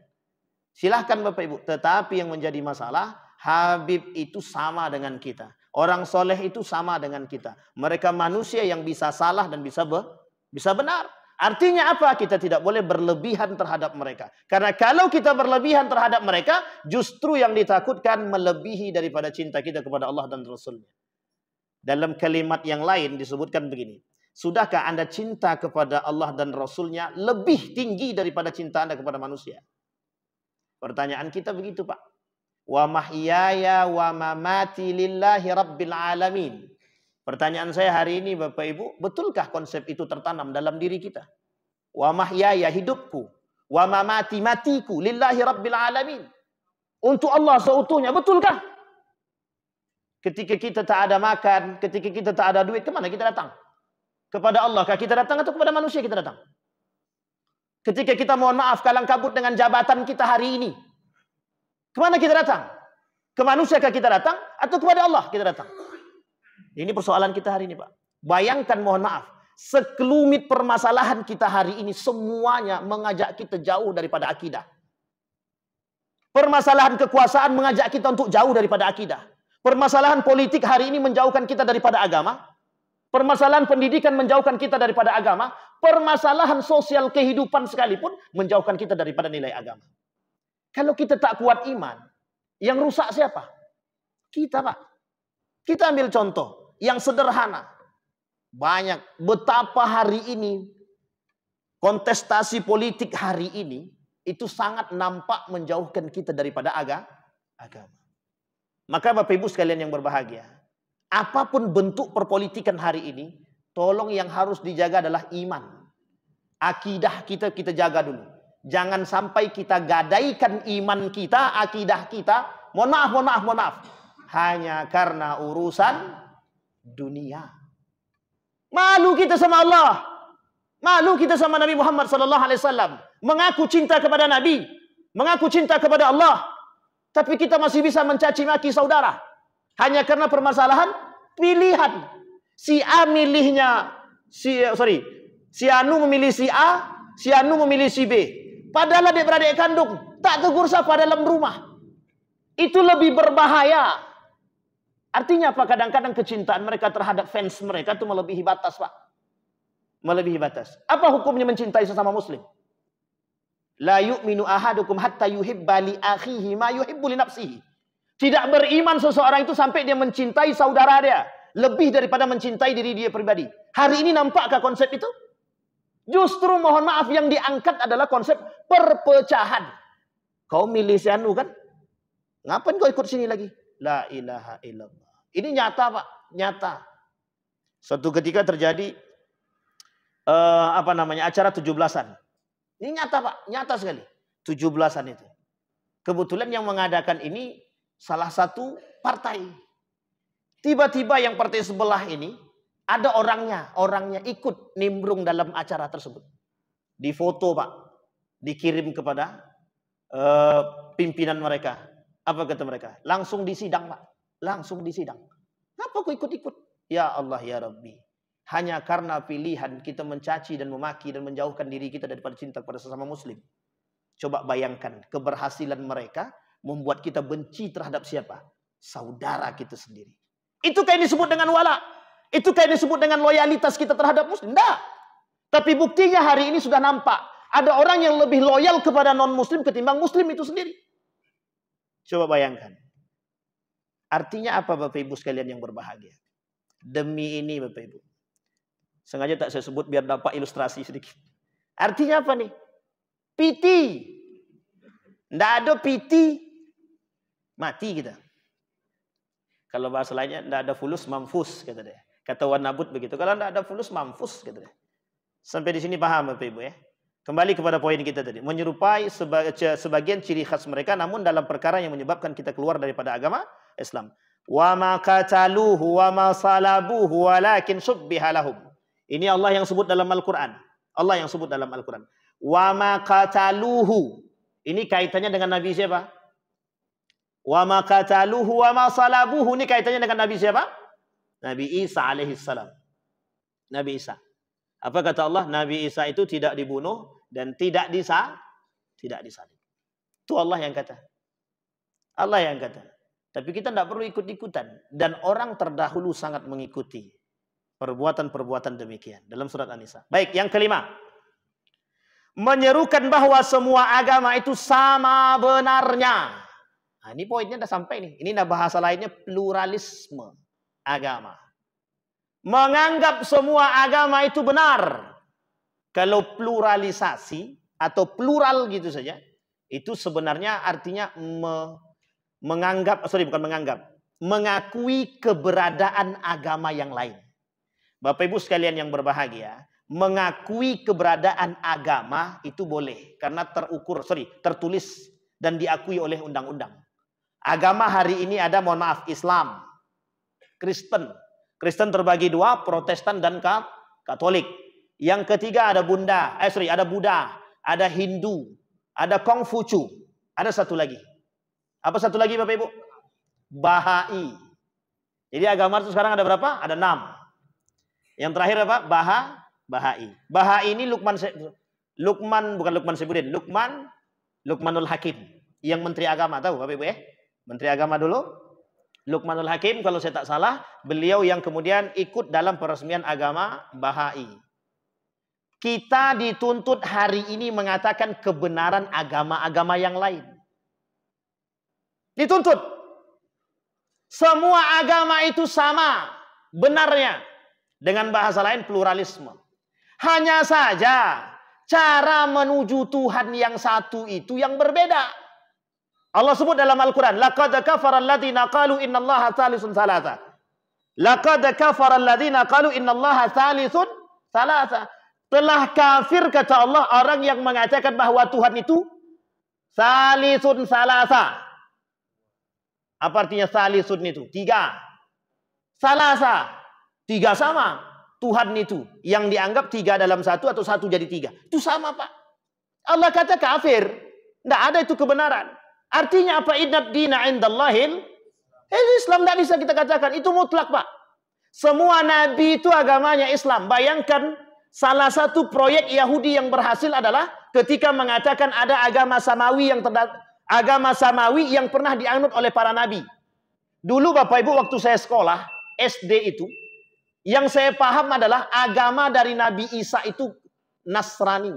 Silahkan Bapak Ibu. Tetapi yang menjadi masalah, Habib itu sama dengan kita. Orang soleh itu sama dengan kita. Mereka manusia yang bisa salah dan bisa benar. Artinya apa? Kita tidak boleh berlebihan terhadap mereka. Karena kalau kita berlebihan terhadap mereka, justru yang ditakutkan melebihi daripada cinta kita kepada Allah dan Rasulnya. Dalam kalimat yang lain disebutkan begini. Sudahkah Anda cinta kepada Allah dan Rasulnya lebih tinggi daripada cinta Anda kepada manusia? Pertanyaan kita begitu Pak. Wa mahyaya wa mamati lillahi rabbil alamin. Pertanyaan saya hari ini Bapak Ibu, betulkah konsep itu tertanam dalam diri kita? Wa mahyaya hidupku, wa mamati matiku lillahi rabbil alamin. Untuk Allah seutuhnya, betulkah? Ketika kita tak ada makan, ketika kita tak ada duit, kemana kita datang? Kepada Allah kah kita datang atau kepada manusia kita datang? Ketika kita mohon maaf kalang kabut dengan jabatan kita hari ini, kemana kita datang? Ke manusia kah kita datang atau kepada Allah kita datang? Ini persoalan kita hari ini Pak. Bayangkan mohon maaf, sekelumit permasalahan kita hari ini semuanya mengajak kita jauh daripada akidah. Permasalahan kekuasaan mengajak kita untuk jauh daripada akidah. Permasalahan politik hari ini menjauhkan kita daripada agama. Permasalahan pendidikan menjauhkan kita daripada agama. Permasalahan sosial kehidupan sekalipun menjauhkan kita daripada nilai agama. Kalau kita tak kuat iman, yang rusak siapa? Kita Pak. Kita ambil contoh yang sederhana. Banyak. Betapa hari ini kontestasi politik hari ini itu sangat nampak menjauhkan kita daripada agama. Maka Bapak Ibu sekalian yang berbahagia, apapun bentuk perpolitikan hari ini, tolong yang harus dijaga adalah iman. Akidah kita jaga dulu. Jangan sampai kita gadaikan iman kita, akidah kita. Mohon maaf. Hanya karena urusan dunia. Malu kita sama Allah. Malu kita sama Nabi Muhammad sallallahu alaihi wasallam. Mengaku cinta kepada Nabi, mengaku cinta kepada Allah, tapi kita masih bisa mencaci maki saudara hanya karena permasalahan pilihan. Si A milihnya si Anu memilih si A, si Anu memilih si B. Padahal adik-beradik kandung, tak tegur sapa dalam rumah. Itu lebih berbahaya. Artinya apa? Kadang-kadang kecintaan mereka terhadap fans mereka itu melebihi batas, Pak. Melebihi batas. Apa hukumnya mencintai sesama muslim? La yu'minu ahadukum hatta yuhibba li akhihi ma yuhibbu li nafsihi. Tidak beriman seseorang itu sampai dia mencintai saudara dia lebih daripada mencintai diri dia pribadi. Hari ini nampakkah konsep itu? Justru mohon maaf yang diangkat adalah konsep perpecahan. Kau milih si Anu kan? Ngapain kau ikut sini lagi? La ilaha illallah. Ini nyata, Pak, nyata. Suatu ketika terjadi acara 17-an. Ini nyata, Pak, nyata sekali. 17-an itu. Kebetulan yang mengadakan ini salah satu partai. Tiba-tiba yang partai sebelah ini ada orangnya ikut nimbrung dalam acara tersebut. Difoto, Pak, dikirim kepada pimpinan mereka. Apa kata mereka? Langsung disidang, Pak. Langsung disidang. Kenapa kau ikut-ikut? Ya Allah, ya Rabbi. Hanya karena pilihan kita mencaci dan memaki dan menjauhkan diri kita daripada cinta kepada sesama muslim. Coba bayangkan keberhasilan mereka membuat kita benci terhadap siapa? Saudara kita sendiri. Itu kayak disebut dengan wala. Itu kayak disebut dengan loyalitas kita terhadap muslim. Tidak. Tapi buktinya hari ini sudah nampak. Ada orang yang lebih loyal kepada non-muslim ketimbang muslim itu sendiri. Coba bayangkan. Artinya apa Bapak Ibu sekalian yang berbahagia? Demi ini Bapak Ibu. Sengaja tak saya sebut biar dapat ilustrasi sedikit. Artinya apa nih? Piti. Tidak ada piti. Mati kita. Kalau bahasa lainnya tidak ada fulus mamfus. Kata dia. Kata Wan Nabut begitu. Kalau tidak ada fulus mamfus. Kata dia. Sampai di sini paham Bapak Ibu ya. Kembali kepada poin kita tadi. Menyerupai sebagian ciri khas mereka. Namun dalam perkara yang menyebabkan kita keluar daripada agama Islam. Wa ma qataluhu wa ma salabuhu walakin subbiha lahum. Ini Allah yang sebut dalam Al-Quran. Allah yang sebut dalam Al-Quran. Wa ma qataluhu. Ini kaitannya dengan Nabi siapa? Wa ma qataluhu wa ma salabuhu. Ini kaitannya dengan Nabi siapa? Nabi Isa alaihissalam. Nabi Isa. Apa kata Allah? Nabi Isa itu tidak dibunuh dan tidak disalib. Itu Allah yang kata. Allah yang kata. Tapi kita tidak perlu ikut-ikutan. Dan orang terdahulu sangat mengikuti perbuatan-perbuatan demikian. Dalam surat An-Nisa. Baik, yang kelima. Menyerukan bahwa semua agama itu sama benarnya. Nah, ini poinnya sudah sampai nih. Ini bahasa lainnya pluralisme agama. Menganggap semua agama itu benar. Kalau pluralisasi atau plural gitu saja, itu sebenarnya artinya mengakui keberadaan agama yang lain. Bapak Ibu sekalian yang berbahagia, mengakui keberadaan agama itu boleh karena tertulis dan diakui oleh undang-undang. Agama hari ini ada, mohon maaf, Islam, Kristen. Kristen terbagi dua, Protestan dan Katolik. Yang ketiga ada Buddha, ada Hindu, ada Kongfucu, ada satu lagi. Apa satu lagi Bapak Ibu? Bahai. Jadi agama itu sekarang ada berapa? Ada 6. Yang terakhir apa? Bahai. Bahai ini Lukmanul Hakim, yang Menteri Agama, tahu Bapak Ibu ya? Menteri Agama dulu, Lukmanul Hakim kalau saya tak salah, beliau yang kemudian ikut dalam peresmian agama Bahai. Kita dituntut hari ini mengatakan kebenaran agama-agama yang lain. Dituntut. Semua agama itu sama benarnya. Dengan bahasa lain pluralisme. Hanya saja cara menuju Tuhan yang satu itu yang berbeda. Allah sebut dalam Al-Quran, laqad kafara alladziina qalu innallaha tsalisun tsalatsa. Laqad kafara alladziina qalu innallaha tsalisun tsalatsa. Telah kafir kata Allah orang yang mengatakan bahwa Tuhan itu tsalisun tsalatsa. Apa artinya tsalisun itu? 3. Tsalatsa. Tiga sama. Tuhan itu yang dianggap tiga dalam satu atau satu jadi tiga. Itu sama, Pak. Allah kata kafir. Tidak ada itu kebenaran. Artinya apa? Innad dina indallahil Islam. Tidak bisa kita katakan. Itu mutlak, Pak. Semua nabi itu agamanya Islam. Bayangkan salah satu proyek Yahudi yang berhasil adalah ketika mengatakan ada agama samawi yang pernah dianut oleh para nabi. Dulu Bapak Ibu waktu saya sekolah SD itu, yang saya paham adalah agama dari Nabi Isa itu Nasrani.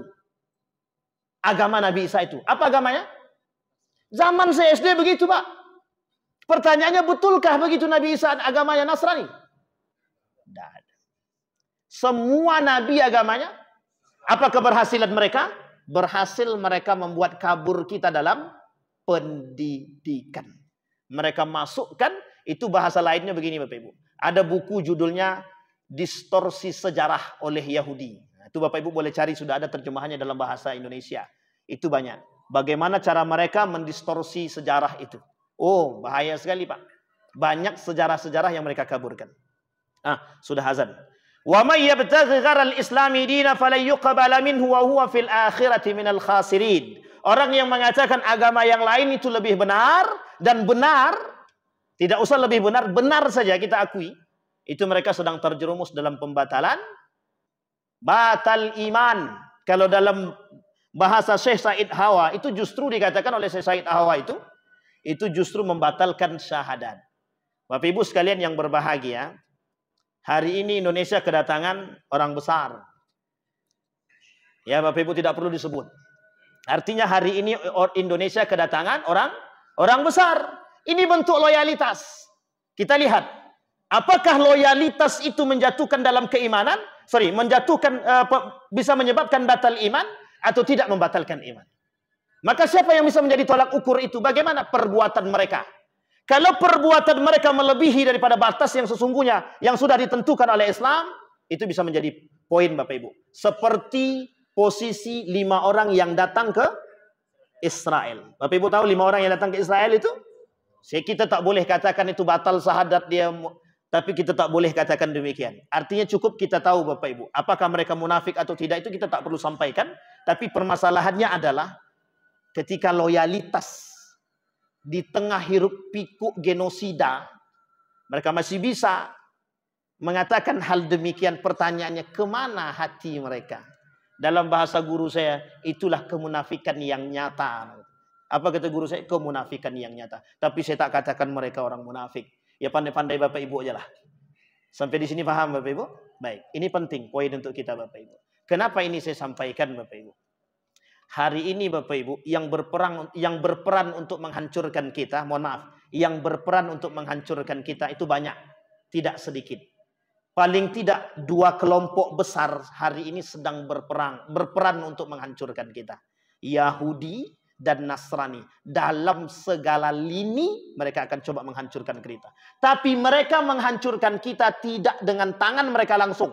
Agama Nabi Isa itu. Apa agamanya? Zaman saya SD begitu, Pak. Pertanyaannya, betulkah begitu Nabi Isa agamanya Nasrani? Tidak ada. Semua nabi agamanya. Apa keberhasilan mereka? Berhasil mereka membuat kabur kita dalam pendidikan. Mereka masukkan, itu bahasa lainnya begini Bapak Ibu. Ada buku judulnya Distorsi Sejarah oleh Yahudi. Itu Bapak Ibu boleh cari, sudah ada terjemahannya dalam bahasa Indonesia. Itu banyak. Bagaimana cara mereka mendistorsi sejarah itu. Oh, bahaya sekali, Pak. Banyak sejarah-sejarah yang mereka kaburkan. Sudah azan. Wa may yabtaghi gharal islami dina falan yuqbala minhu wa huwa fil akhirati minal khasirin. Orang yang mengatakan agama yang lain itu lebih benar dan benar, tidak usah lebih benar, benar saja kita akui. Itu mereka sedang terjerumus dalam pembatalan batal iman. Kalau dalam bahasa Syekh Said Hawa, itu justru dikatakan oleh Syekh Said Hawa itu justru membatalkan syahadat. Bapak Ibu sekalian yang berbahagia, hari ini Indonesia kedatangan orang besar. Ya, Bapak Ibu tidak perlu disebut. Artinya hari ini Indonesia kedatangan orang besar. Ini bentuk loyalitas. Kita lihat, apakah loyalitas itu menjatuhkan dalam keimanan? Bisa menyebabkan batal iman atau tidak membatalkan iman? Maka siapa yang bisa menjadi tolak ukur itu? Bagaimana perbuatan mereka? Kalau perbuatan mereka melebihi daripada batas yang sesungguhnya yang sudah ditentukan oleh Islam, itu bisa menjadi poin Bapak Ibu. Seperti posisi 5 orang yang datang ke Israel. Bapak Ibu tahu 5 orang yang datang ke Israel itu? Kita tak boleh katakan itu batal syahadat dia, tapi kita tak boleh katakan demikian. Artinya cukup kita tahu Bapak Ibu, apakah mereka munafik atau tidak itu kita tak perlu sampaikan. Tapi permasalahannya adalah ketika loyalitas di tengah hiruk pikuk genosida, mereka masih bisa mengatakan hal demikian. Pertanyaannya, kemana hati mereka? Dalam bahasa guru saya, itulah kemunafikan yang nyata. Apa kata guru saya? Kemunafikan yang nyata. Tapi saya tak katakan mereka orang munafik. Ya pandai-pandai Bapak Ibu aja lah. Sampai di sini paham Bapak Ibu? Baik, ini penting poin untuk kita Bapak Ibu. Kenapa ini saya sampaikan Bapak Ibu? Hari ini Bapak Ibu yang berperan untuk menghancurkan kita, mohon maaf, yang berperan untuk menghancurkan kita itu banyak, tidak sedikit. Paling tidak 2 kelompok besar hari ini sedang berperan untuk menghancurkan kita. Yahudi dan Nasrani. Dalam segala lini mereka akan coba menghancurkan kita. Tapi mereka menghancurkan kita tidak dengan tangan mereka langsung.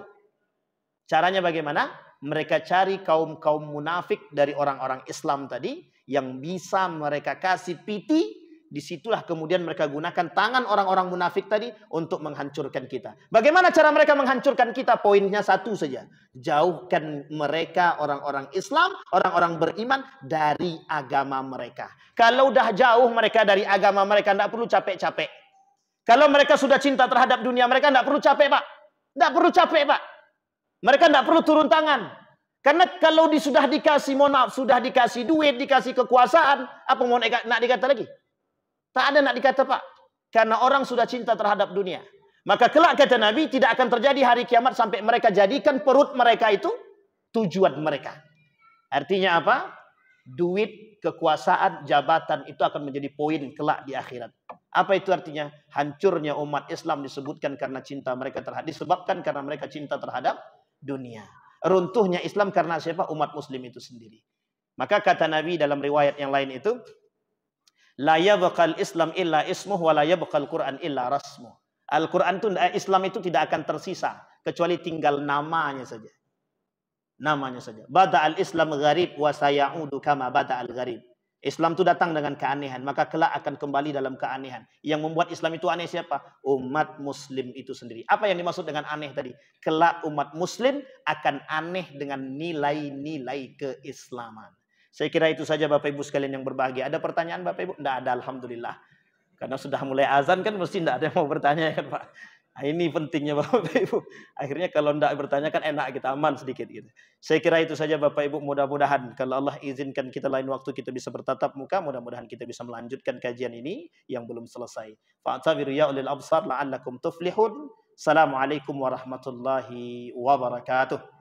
Caranya bagaimana? Mereka cari kaum-kaum munafik dari orang-orang Islam tadi yang bisa mereka kasih piti. Disitulah kemudian mereka gunakan tangan orang-orang munafik tadi untuk menghancurkan kita. Bagaimana cara mereka menghancurkan kita? Poinnya satu saja. Jauhkan mereka orang-orang Islam, orang-orang beriman dari agama mereka. Kalau dah jauh mereka dari agama mereka, tidak perlu capek-capek. Kalau mereka sudah cinta terhadap dunia mereka, tidak perlu capek Pak. Tidak perlu capek Pak. Mereka tidak perlu turun tangan. Karena kalau sudah dikasih, mohon maaf, sudah dikasih duit, dikasih kekuasaan, apa mau nak dikata lagi? Tak ada nak dikata Pak. Karena orang sudah cinta terhadap dunia. Maka kelak kata Nabi, tidak akan terjadi hari kiamat sampai mereka jadikan perut mereka itu tujuan mereka. Artinya apa? Duit, kekuasaan, jabatan itu akan menjadi poin kelak di akhirat. Apa itu artinya? Hancurnya umat Islam disebutkan karena cinta mereka disebabkan karena mereka cinta terhadap dunia. Runtuhnya Islam karena siapa? Umat Muslim itu sendiri. Maka kata Nabi dalam riwayat yang lain itu, la yabqal Islam illa ismuh wa la yabqal Quran illa rasmuh. Al-Quran itu, Islam itu tidak akan tersisa kecuali tinggal namanya saja. Namanya saja. Bada al-Islam gharib wa sayaudu kama bada al-gharib. Islam itu datang dengan keanehan, maka kelak akan kembali dalam keanehan. Yang membuat Islam itu aneh siapa? Umat muslim itu sendiri. Apa yang dimaksud dengan aneh tadi? Kelak umat muslim akan aneh dengan nilai-nilai keislaman. Saya kira itu saja Bapak Ibu sekalian yang berbahagia. Ada pertanyaan Bapak Ibu? Tidak ada, alhamdulillah. Karena sudah mulai azan kan mesti tidak ada yang mau bertanya kan Pak. Nah, ini pentingnya Bapak Ibu. Akhirnya kalau tidak bertanya kan enak, kita aman sedikit gitu. Saya kira itu saja Bapak Ibu, mudah-mudahan kalau Allah izinkan kita lain waktu kita bisa bertatap muka, mudah-mudahan kita bisa melanjutkan kajian ini yang belum selesai. Fa'tabiru ya ulil absar la'allakum tuflihun. Assalamualaikum warahmatullahi wabarakatuh.